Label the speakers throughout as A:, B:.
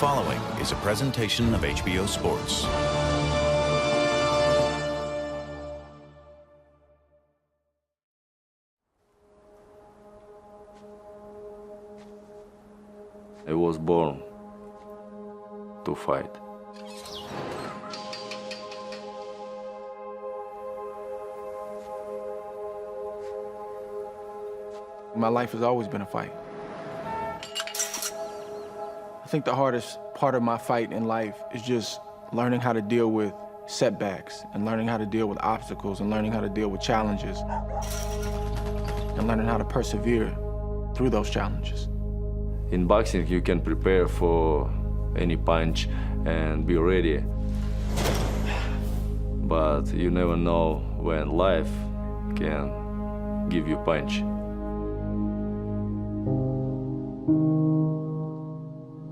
A: following is a presentation of HBO Sports.
B: I was born to fight.
C: My life has always been a fight. I think the hardest part of my fight in life is just learning how to deal with setbacks and learning how to deal with obstacles and learning how to deal with challenges and learning how to persevere through those challenges.
B: In boxing, you can prepare for any punch and be ready. But you never know when life can give you punch.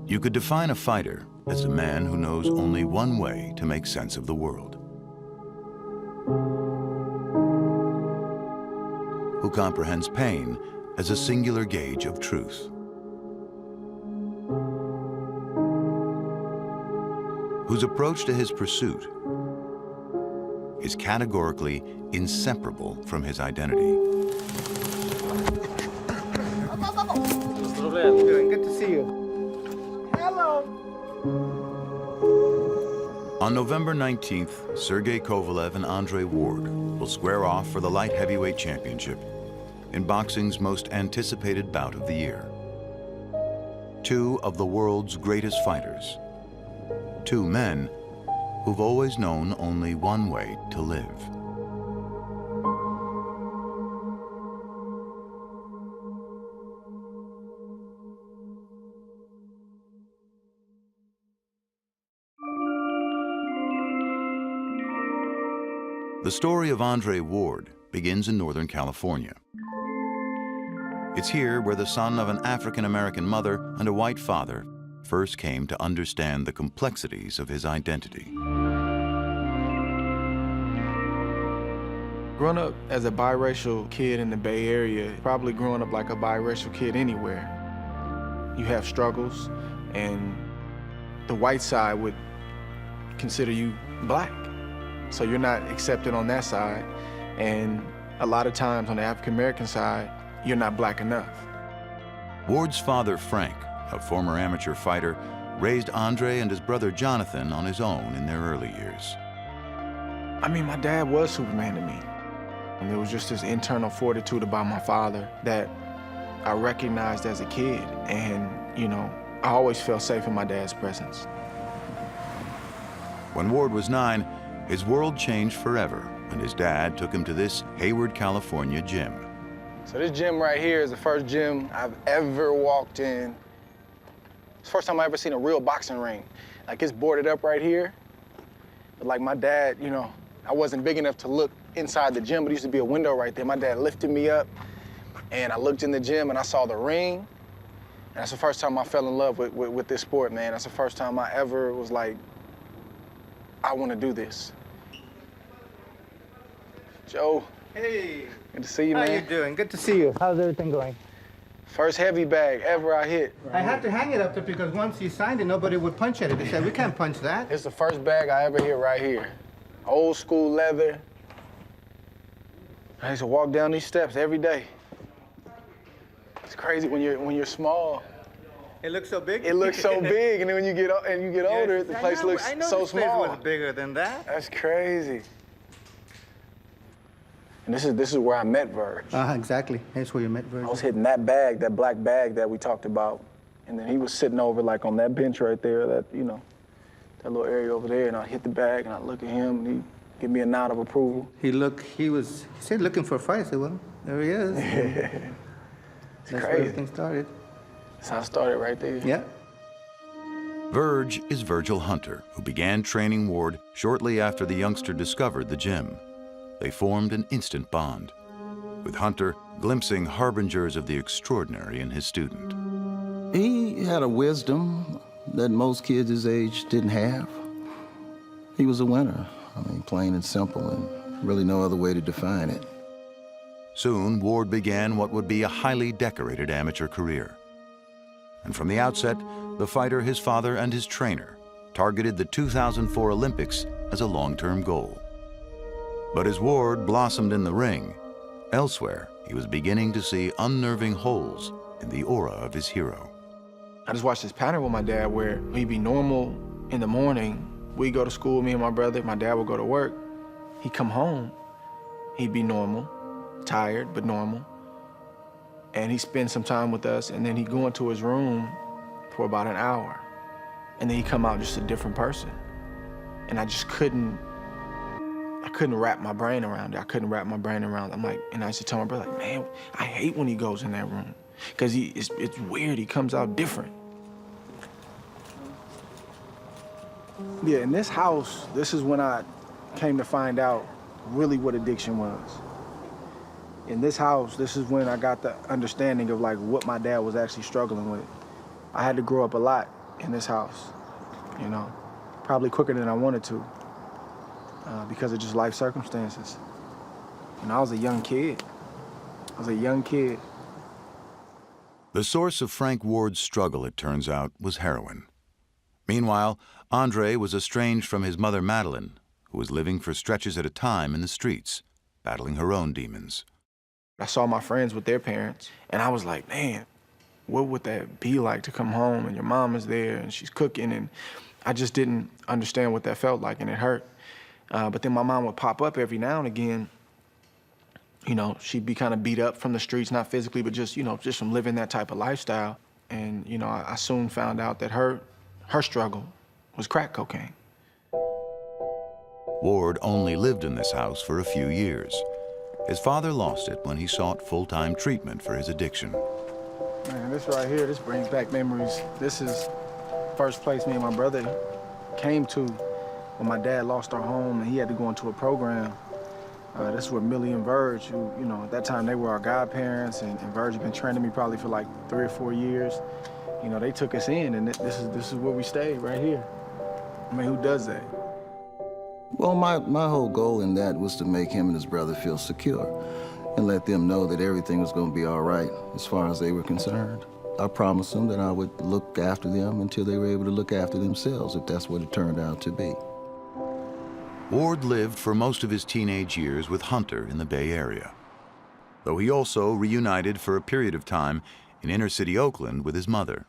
A: You could define a fighter as a man who knows only one way to make sense of the world, who comprehends pain as a singular gauge of truth, whose approach to his pursuit is categorically inseparable from his identity.
D: Good to see you. Hello.
A: On November 19th, Sergey Kovalev and Andre Ward will square off for the light heavyweight championship in boxing's most anticipated bout of the year. Two of the world's greatest fighters. Two men who've always known only one way to live. The story of Andre Ward begins in Northern California. It's here where the son of an African-American mother and a white father first came to understand the complexities of his identity.
C: Growing up as a biracial kid in the Bay Area, probably growing up like a biracial kid anywhere, you have struggles, and the white side would consider you black. So you're not accepted on that side, and a lot of times on the African-American side, you're not black enough.
A: Ward's father, Frank, a former amateur fighter, raised Andre and his brother Jonathan on his own in their early years.
C: I mean, my dad was Superman to me. And there was just this internal fortitude about my father that I recognized as a kid. And, you know, I always felt safe in my dad's presence.
A: When Ward was 9, his world changed forever when his dad took him to this Hayward, California gym.
C: So this gym right here is the first gym I've ever walked in. It's the first time I ever seen a real boxing ring. Like, it's boarded up right here. But like my dad, you know, I wasn't big enough to look inside the gym, but there used to be a window right there. My dad lifted me up, and I looked in the gym and I saw the ring. And that's the first time I fell in love with this sport, man. That's the first time I ever was like, I want to do this. Joe.
D: Hey.
C: Good to see you, man.
D: How you doing? Good to see you. How's everything going?
C: First heavy bag ever I hit.
D: I had to hang it up there because once you signed it, nobody would punch at it. They said, we can't punch that.
C: It's the first bag I ever hit right here. Old school leather. I used to walk down these steps every day. It's crazy when you're small.
D: It looks so big?
C: It looks so big, and then when you get older, the place looks so small.
D: I know this place was bigger than that.
C: That's crazy. And this is where I met Verge.
D: Exactly. That's where you met Verge.
C: I was hitting that bag, that black bag that we talked about, and then he was sitting over like on that bench right there, that, you know, that little area over there, and I hit the bag and I look at him and he give me a nod of approval.
D: He said looking for a fight. I said, well, there he is.
C: It's
D: That's
C: crazy.
D: where everything started.
C: That's how I started right there.
D: Yeah.
A: Verge is Virgil Hunter, who began training Ward shortly after the youngster discovered the gym. They formed an instant bond, with Hunter glimpsing harbingers of the extraordinary in his student.
E: He had a wisdom that most kids his age didn't have. He was a winner. I mean, plain and simple, and really no other way to define it.
A: Soon, Ward began what would be a highly decorated amateur career. And from the outset, the fighter, his father, and his trainer targeted the 2004 Olympics as a long-term goal. But as Ward blossomed in the ring, elsewhere, he was beginning to see unnerving holes in the aura of his hero.
C: I just watched this pattern with my dad where he'd be normal in the morning. We'd go to school, me and my brother. My dad would go to work. He'd come home. He'd be normal, tired, but normal. And he'd spend some time with us, and then he'd go into his room for about an hour. And then he'd come out just a different person. And I just couldn't wrap my brain around it. I couldn't wrap my brain around it. I'm like, and I used to tell my brother, like, man, I hate when he goes in that room. Because it's weird, he comes out different. Yeah, in this house, this is when I came to find out really what addiction was. In this house, this is when I got the understanding of like what my dad was actually struggling with. I had to grow up a lot in this house, you know, probably quicker than I wanted to because of just life circumstances. And I was a young kid.
A: The source of Frank Ward's struggle, it turns out, was heroin. Meanwhile, Andre was estranged from his mother, Madeline, who was living for stretches at a time in the streets, battling her own demons.
C: I saw my friends with their parents, and I was like, man, what would that be like to come home and your mom is there and she's cooking? And I just didn't understand what that felt like, and it hurt. But then my mom would pop up every now and again. You know, she'd be kind of beat up from the streets, not physically, but just, you know, just from living that type of lifestyle. And, you know, I soon found out that her struggle was crack cocaine.
A: Ward only lived in this house for a few years. His father lost it when he sought full-time treatment for his addiction.
C: Man, this right here, this brings back memories. This is first place me and my brother came to when my dad lost our home and he had to go into a program. This is where Millie and Verge, who, you know, at that time they were our godparents, and Verge had been training me probably for like 3 or 4 years. You know, they took us in, and this is where we stayed, right here. I mean, who does that?
E: Well, my whole goal in that was to make him and his brother feel secure and let them know that everything was going to be all right as far as they were concerned. I promised them that I would look after them until they were able to look after themselves, if that's what it turned out to be.
A: Ward lived for most of his teenage years with Hunter in the Bay Area, though he also reunited for a period of time in inner-city Oakland with his mother.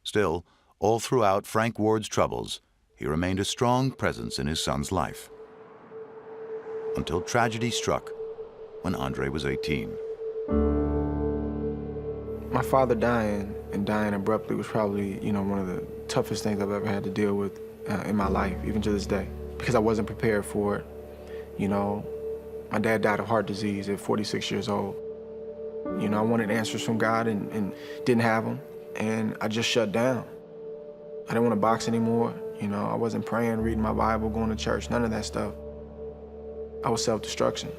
A: Still, all throughout Frank Ward's troubles, he remained a strong presence in his son's life. Until tragedy struck when Andre was 18.
C: My father dying, and dying abruptly, was probably, you know, one of the toughest things I've ever had to deal with in my life, even to this day, because I wasn't prepared for it. You know, my dad died of heart disease at 46 years old. You know, I wanted answers from God and didn't have them, and I just shut down. I didn't want to box anymore. You know, I wasn't praying, reading my Bible, going to church, none of that stuff. I was self-destruction.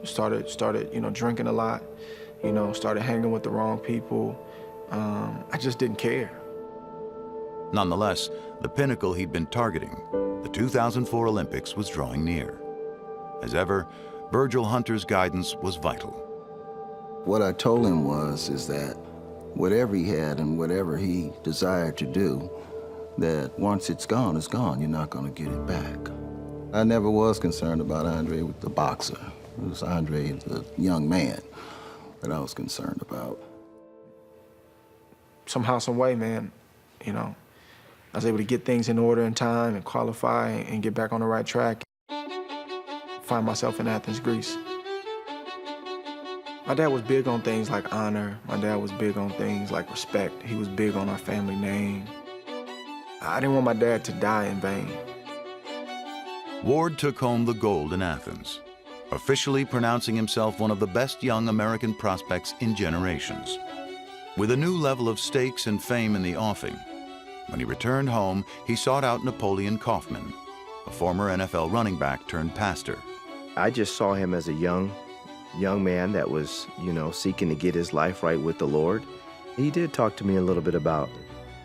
C: Started, you know, drinking a lot, you know, started hanging with the wrong people. I just didn't care.
A: Nonetheless, the pinnacle he'd been targeting, the 2004 Olympics, was drawing near. As ever, Virgil Hunter's guidance was vital.
E: What I told him is that whatever he had and whatever he desired to do, that once it's gone, you're not going to get it back. I never was concerned about Andre with the boxer. It was Andre, the young man, that I was concerned about.
C: Somehow, some way, man, you know, I was able to get things in order in time and qualify and get back on the right track. Find myself in Athens, Greece. My dad was big on things like honor. My dad was big on things like respect. He was big on our family name. I didn't want my dad to die in vain.
A: Ward took home the gold in Athens, officially pronouncing himself one of the best young American prospects in generations. With a new level of stakes and fame in the offing, when he returned home, he sought out Napoleon Kaufman, a former NFL running back turned pastor.
F: I just saw him as a young man that was, you know, seeking to get his life right with the Lord. He did talk to me a little bit about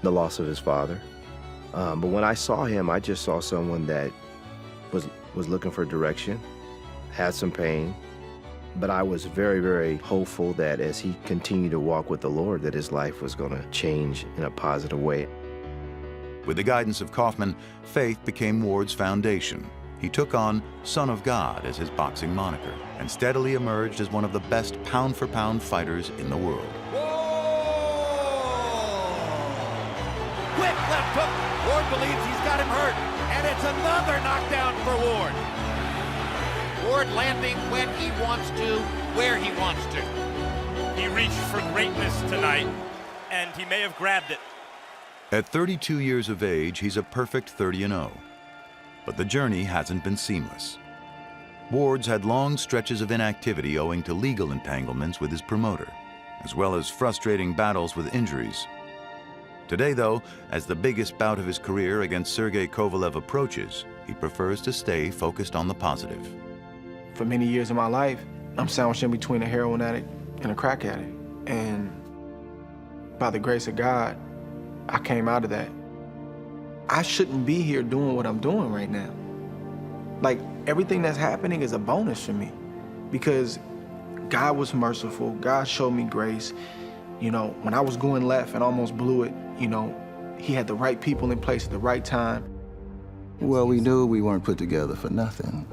F: the loss of his father. But when I saw him, I just saw someone that was looking for direction, had some pain, But I was very, very hopeful that as he continued to walk with the Lord, that his life was going to change in a positive way.
A: With the guidance of Kaufman, faith became Ward's foundation. He took on Son of God as his boxing moniker and steadily emerged as one of the best pound-for-pound fighters in the world.
G: Quick left hook. Ward believes he's got him hurt, and it's another knockdown for Ward. Ward landing when he wants to, where he wants to.
H: He reached for greatness tonight, and he may have grabbed it.
A: At 32 years of age, he's a perfect 30-0. But the journey hasn't been seamless. Ward's had long stretches of inactivity owing to legal entanglements with his promoter, as well as frustrating battles with injuries. Today, though, as the biggest bout of his career against Sergey Kovalev approaches, he prefers to stay focused on the positive.
C: For many years of my life, I'm sandwiched in between a heroin addict and a crack addict. And by the grace of God, I came out of that. I shouldn't be here doing what I'm doing right now. Like, everything that's happening is a bonus for me because God was merciful. God showed me grace. You know, when I was going left and almost blew it, you know, he had the right people in place at the right time.
E: Well, we knew we weren't put together for nothing.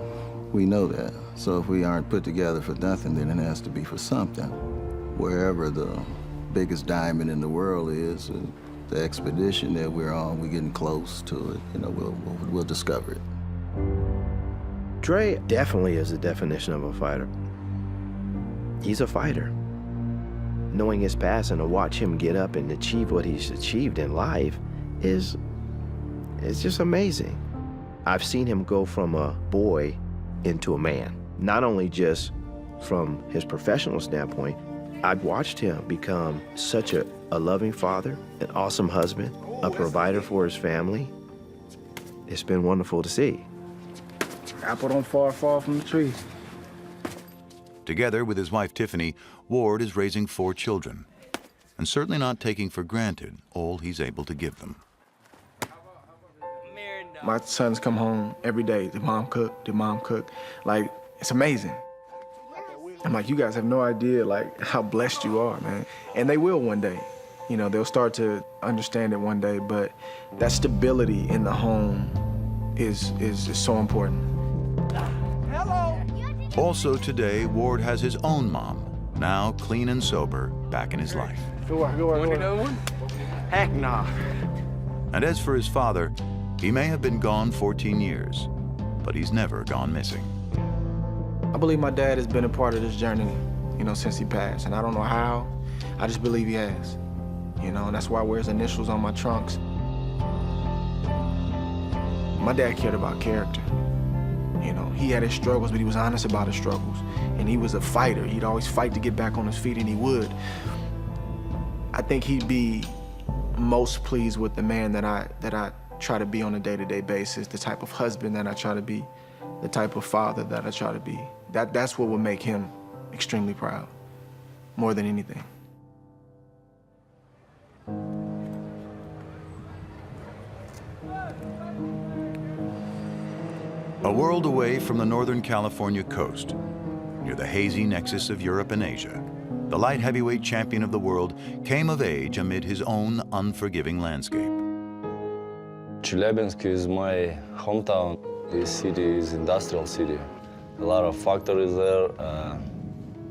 E: We know that. So if we aren't put together for nothing, then it has to be for something. Wherever the biggest diamond in the world is, the expedition that we're on, we're getting close to it. You know, we'll discover it.
F: Dre definitely is the definition of a fighter. He's a fighter. Knowing his past and to watch him get up and achieve what he's achieved in life is just amazing. I've seen him go from a boy into a man, not only just from his professional standpoint. I've watched him become such a loving father, an awesome husband, a provider for his family. It's been wonderful to see.
C: Apple don't fall from the tree.
A: Together with his wife Tiffany, Ward is raising 4 children, and certainly not taking for granted all he's able to give them.
C: My sons come home every day. Did mom cook? Did mom cook? Like, it's amazing. I'm like, you guys have no idea, like, how blessed you are, man. And they will one day. You know, they'll start to understand it one day, but that stability in the home is so important.
G: Hello.
A: Also today, Ward has his own mom, now clean and sober, back in his life.
C: Want another one?
G: Heck no.
A: And as for his father, he may have been gone 14 years, but he's never gone missing.
C: I believe my dad has been a part of this journey, you know, since he passed. And I don't know how, I just believe he has. You know, and that's why I wear his initials on my trunks. My dad cared about character. You know, he had his struggles, but he was honest about his struggles. And he was a fighter. He'd always fight to get back on his feet, and he would. I think he'd be most pleased with the man that I try to be on a day-to-day basis, the type of husband that I try to be, the type of father that I try to be. That's what would make him extremely proud, more than anything.
A: A world away from the Northern California coast, near the hazy nexus of Europe and Asia, the light heavyweight champion of the world came of age amid his own unforgiving landscape.
B: Chelyabinsk is my hometown. This city is industrial city. A lot of factories there.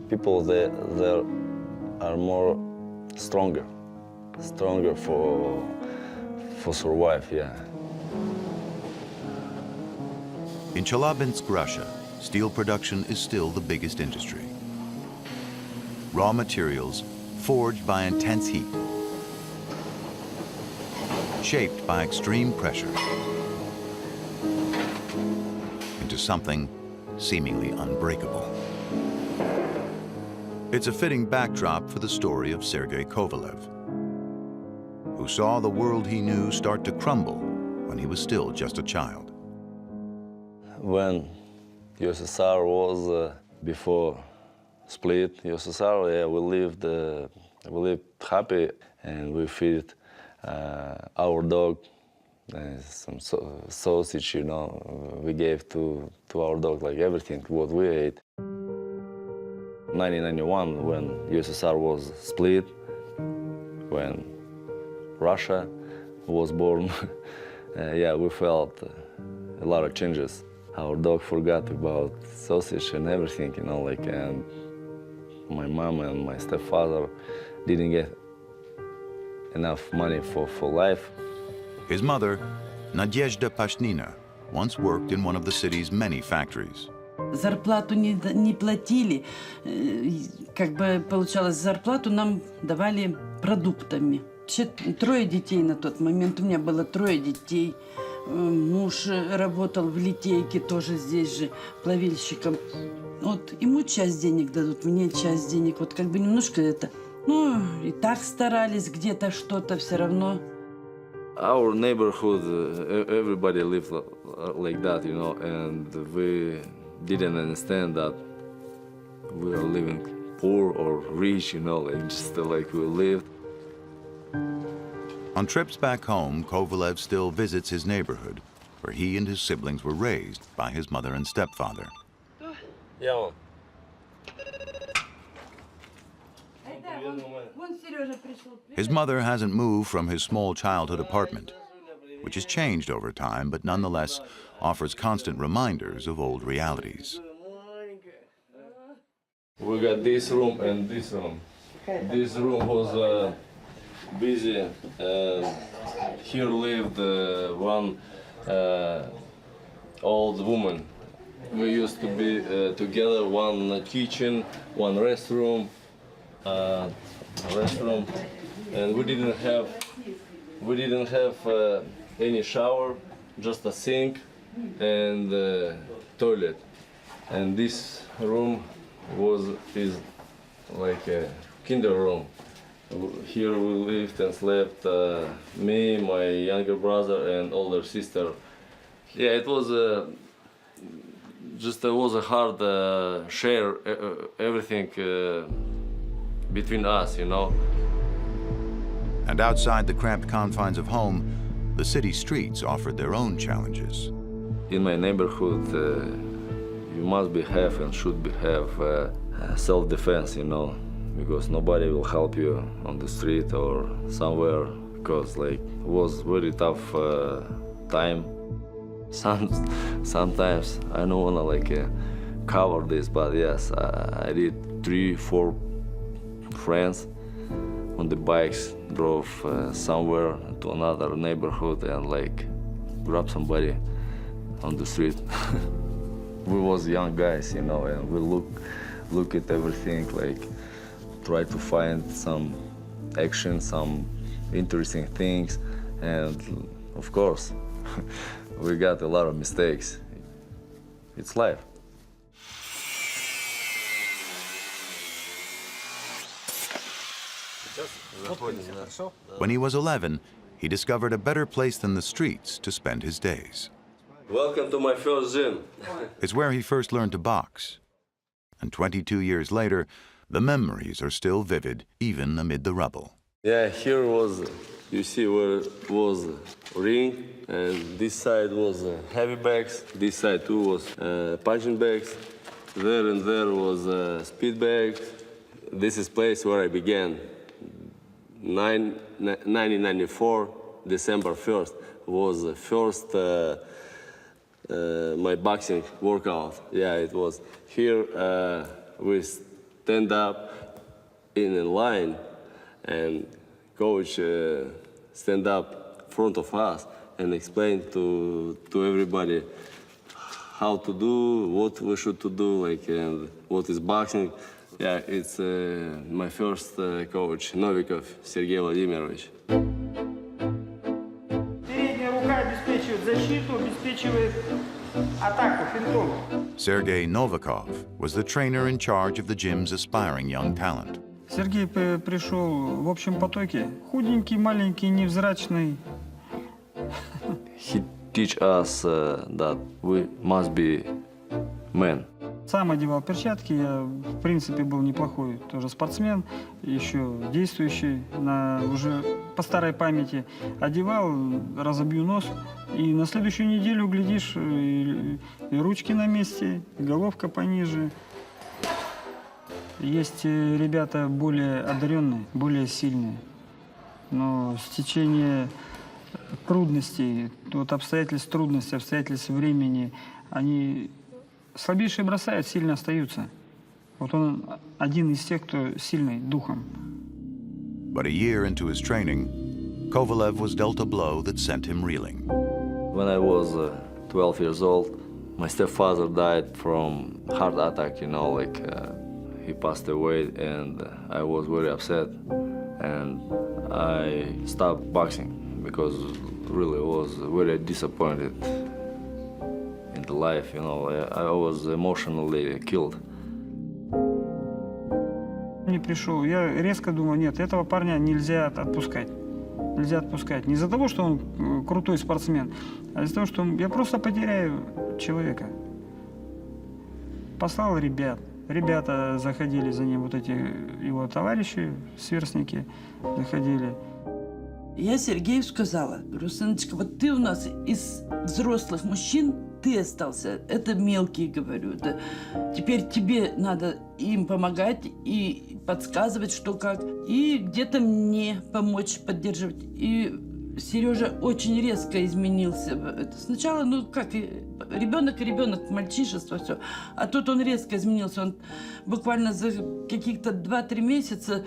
B: People there are more stronger for survive, yeah.
A: In Chelyabinsk, Russia, steel production is still the biggest industry. Raw materials forged by intense heat, shaped by extreme pressure into something seemingly unbreakable. It's a fitting backdrop for the story of Sergey Kovalev, who saw the world he knew start to crumble when he was still just a child.
B: When USSR was before split, USSR, yeah, we lived happy, and we feed our dog some sausage, you know. We gave to our dog like everything what we ate. 1991, when USSR was split, when Russia was born, yeah, we felt a lot of changes. Our dog forgot about sausage and everything, you know, like, and my mom and my stepfather didn't get enough money for life.
A: His mother, Nadezhda Pashnina, once worked in one of the city's many factories.
I: Зарплату не платили. Как бы получалось, зарплату нам давали продуктами. 3 детей на тот момент. У меня было 3 детей. Муж работал в литейке тоже здесь же, плавильщиком. Вот ему часть денег дадут, мне часть денег. Вот как бы немножко это. Ну, и так старались, где-то что-то все равно.
B: Our neighborhood, everybody lived like that, you know, and we didn't understand that we are living poor or rich, you know, like just like we lived.
A: On trips back home, Kovalev still visits his neighborhood, where he and his siblings were raised by his mother and stepfather.
B: Yeah.
A: His mother hasn't moved from his small childhood apartment, which has changed over time, but nonetheless offers constant reminders of old realities.
B: We got this room and this room. This room was busy. Here lived one old woman. We used to be together, one kitchen, one restroom, and we didn't have any shower, just a sink and toilet. And this room is like a kinder room. Here we lived and slept, me, my younger brother, and older sister. Yeah, it was just was a hard share everything between us, you know.
A: And outside the cramped confines of home, the city streets offered their own challenges.
B: In my neighborhood, you must have and should have self-defense, you know, because nobody will help you on the street or somewhere, because like it was very tough time. Sometimes I don't wanna like cover this, but yes, I did 3-4 friends on the bikes, drove somewhere to another neighborhood and like grab somebody on the street. We was young guys, you know, and we look at everything, like try to find some action, some interesting things, and of course, we got a lot of mistakes. It's life.
A: When he was 11, he discovered a better place than the streets to spend his days.
B: Welcome to my first gym.
A: It's where he first learned to box. And 22 years later, the memories are still vivid, even amid the rubble.
B: Yeah, here was, you see where was ring, and this side was heavy bags, this side too was punching bags, there and there was speed bags. This is place where I began. 1994, December 1st, was the first my boxing workout. Yeah, it was. Here we stand up in a line, and coach stand up in front of us and explain to everybody how to do, what we should to do, like, and what is boxing. Yeah, it's my first coach, Novikov Sergey Vladimirovich.
J: Передняя рука обеспечивает защиту, обеспечивает атаку финтом.
A: Sergey Novikov was the trainer in charge of the gym's aspiring young talent.
J: Сергей пришел в общем потоке. Худенький, маленький, невзрачный.
B: He teach us that we must be men.
J: Сам одевал перчатки, я в принципе был неплохой тоже спортсмен, еще действующий, уже по старой памяти. Одевал, разобью нос, и на следующую неделю, глядишь, и ручки на месте, и головка пониже. Есть ребята более одаренные, более сильные. Но с течением трудностей, вот обстоятельств трудностей, обстоятельств времени, они слабейшие бросают, сильно остаются. Вот он один из тех, кто сильный духом.
A: But a year into his training, Kovalev was dealt a blow that sent him reeling.
B: When I was 12 years old, my stepfather died from heart attack, you know, like he passed away, and I was very upset. And I stopped boxing because really was very disappointed in the life, you know. I was emotionally killed.
J: Не пришел. Я резко думаю, нет, этого парня нельзя отпускать. Нельзя отпускать. Не из-за того, что он крутой спортсмен, а из-за того, что я просто потеряю человека. Послал ребят. Ребята заходили за ним, вот эти его товарищи, сверстники заходили.
I: Я Сергею сказала, говорю, сыночка, вот ты у нас из взрослых мужчин, ты остался. Это мелкие, говорю. Это... Теперь тебе надо им помогать и подсказывать, что как. И где-то мне помочь, поддерживать. И Сережа очень резко изменился. Сначала, ну как, ребенок, мальчишество, все. А тут он резко изменился. Он буквально за каких-то 2-3 месяца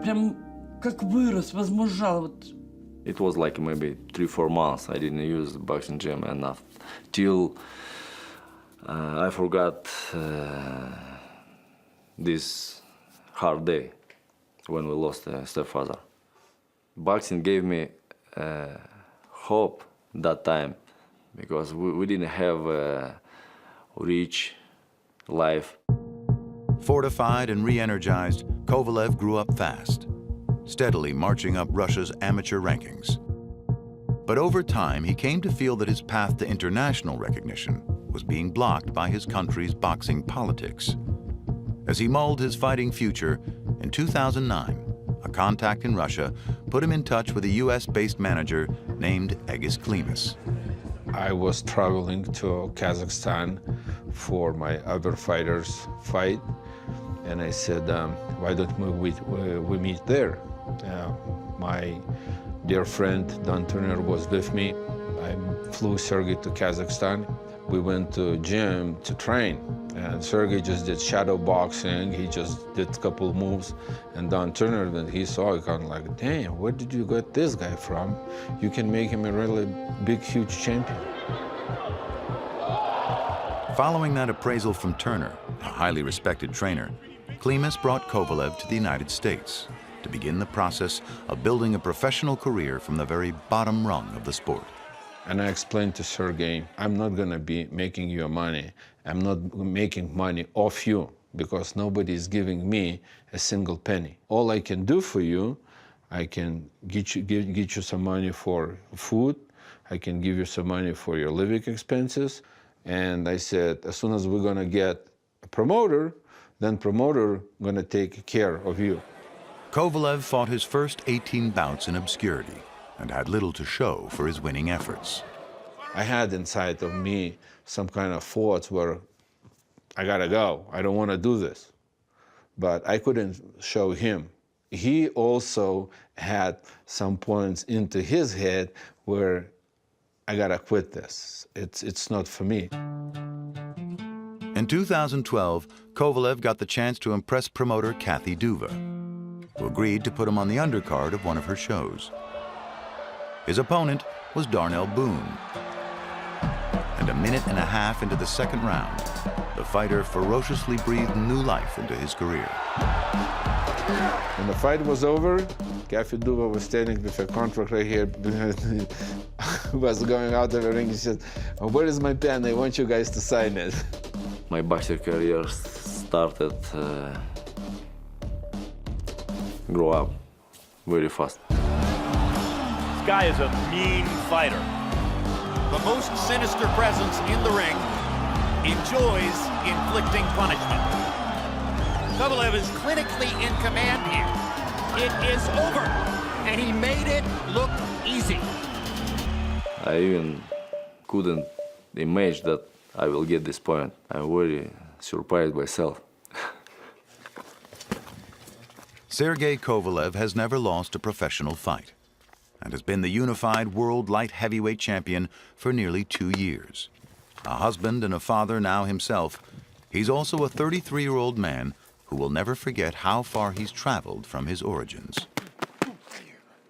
I: прям как вырос, возмужал. Вот.
B: It was like maybe 3-4 months I didn't use the boxing gym enough till I forgot this hard day when we lost a stepfather. Boxing gave me hope that time because we didn't have a rich life.
A: Fortified and re-energized, Kovalev grew up fast, steadily marching up Russia's amateur rankings. But over time, he came to feel that his path to international recognition was being blocked by his country's boxing politics. As he mulled his fighting future, in 2009, a contact in Russia put him in touch with a US-based manager named Egis Klimas.
K: I was traveling to Kazakhstan for my other fighters' fight, and I said, why don't we meet there? My dear friend Don Turner was with me. I flew Sergey to Kazakhstan. We went to gym to train, and Sergey just did shadow boxing. He just did a couple moves, and Don Turner, then he saw it, kind of like, damn, where did you get this guy from? You can make him a really big, huge champion.
A: Following that appraisal from Turner, a highly respected trainer, Klimas brought Kovalev to the United States to begin the process of building a professional career from the very bottom rung of the sport.
K: And I explained to Sergey, I'm not going to be making you money. I'm not making money off you because nobody is giving me a single penny. All I can do for you, I can get you some money for food. I can give you some money for your living expenses. And I said, as soon as we're going to get a promoter, then promoter going to take care of you.
A: Kovalev fought his first 18 bouts in obscurity and had little to show for his winning efforts.
K: I had inside of me some kind of thoughts where I gotta go, I don't want to do this. But I couldn't show him. He also had some points into his head where I gotta quit this. It's not for me.
A: In 2012, Kovalev got the chance to impress promoter Kathy Duva, who agreed to put him on the undercard of one of her shows. His opponent was Darnell Boone. And a minute and a half into the second round, the fighter ferociously breathed new life into his career.
K: When the fight was over, Kathy Duva was standing with a contract right here, was going out of the ring. He said, oh, where is my pen? I want you guys to sign it.
B: My boxing career started grow up very fast.
H: This guy is a mean fighter.
G: The most sinister presence in the ring enjoys inflicting punishment. Kovalev is clinically in command here. It is over, and he made it look easy.
B: I even couldn't imagine that I will get this point. I'm very surprised myself.
A: Sergey Kovalev has never lost a professional fight and has been the unified world light heavyweight champion for nearly 2 years. A husband and a father now himself, he's also a 33-year-old man who will never forget how far he's traveled from his origins.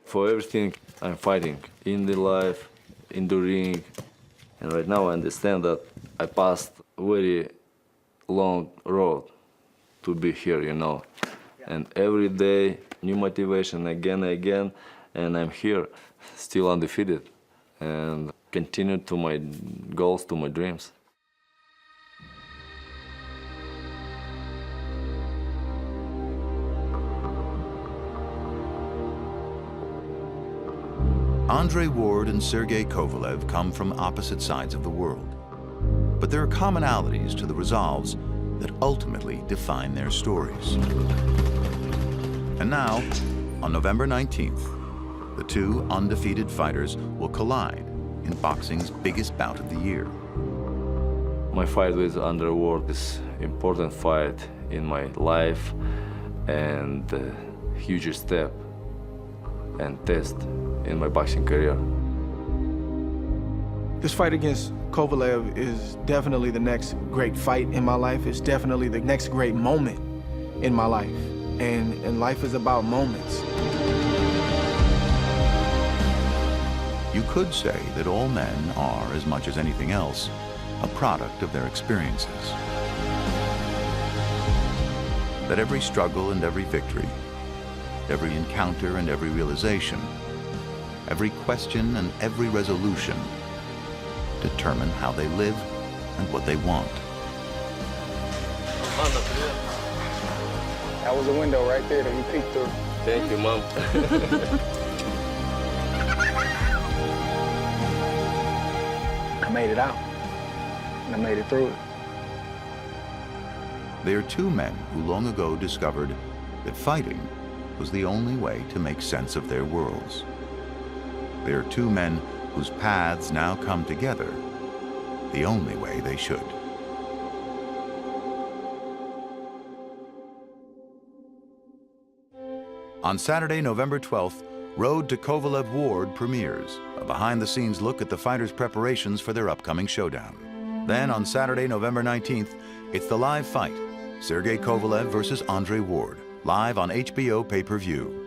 B: For everything I'm fighting, in the life, in the ring, and right now I understand that I passed a very long road to be here, you know. And every day, new motivation again and again, and I'm here, still undefeated, and continue to my goals, to my dreams.
A: Andre Ward and Sergey Kovalev come from opposite sides of the world, but there are commonalities to the resolves that ultimately define their stories. And now, on November 19th, the two undefeated fighters will collide in boxing's biggest bout of the year.
B: My fight with Andre Ward is an important fight in my life and a huge step and test in my boxing career.
C: This fight against Kovalev is definitely the next great fight in my life. It's definitely the next great moment in my life. And life is about moments.
A: You could say that all men are, as much as anything else, a product of their experiences. That every struggle and every victory, every encounter and every realization, every question and every resolution determine how they live and what they want.
C: That was a window right there that you peeked through.
B: Thank you, Mom.
C: I made it out, and I made it through it.
A: They are two men who long ago discovered that fighting was the only way to make sense of their worlds. They are two men whose paths now come together the only way they should. On Saturday, November 12th, Road to Kovalev Ward premieres, a behind-the-scenes look at the fighters' preparations for their upcoming showdown. Then on Saturday, November 19th, it's the live fight, Sergey Kovalev versus Andre Ward, live on HBO pay-per-view.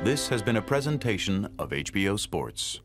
A: This has been a presentation of HBO Sports.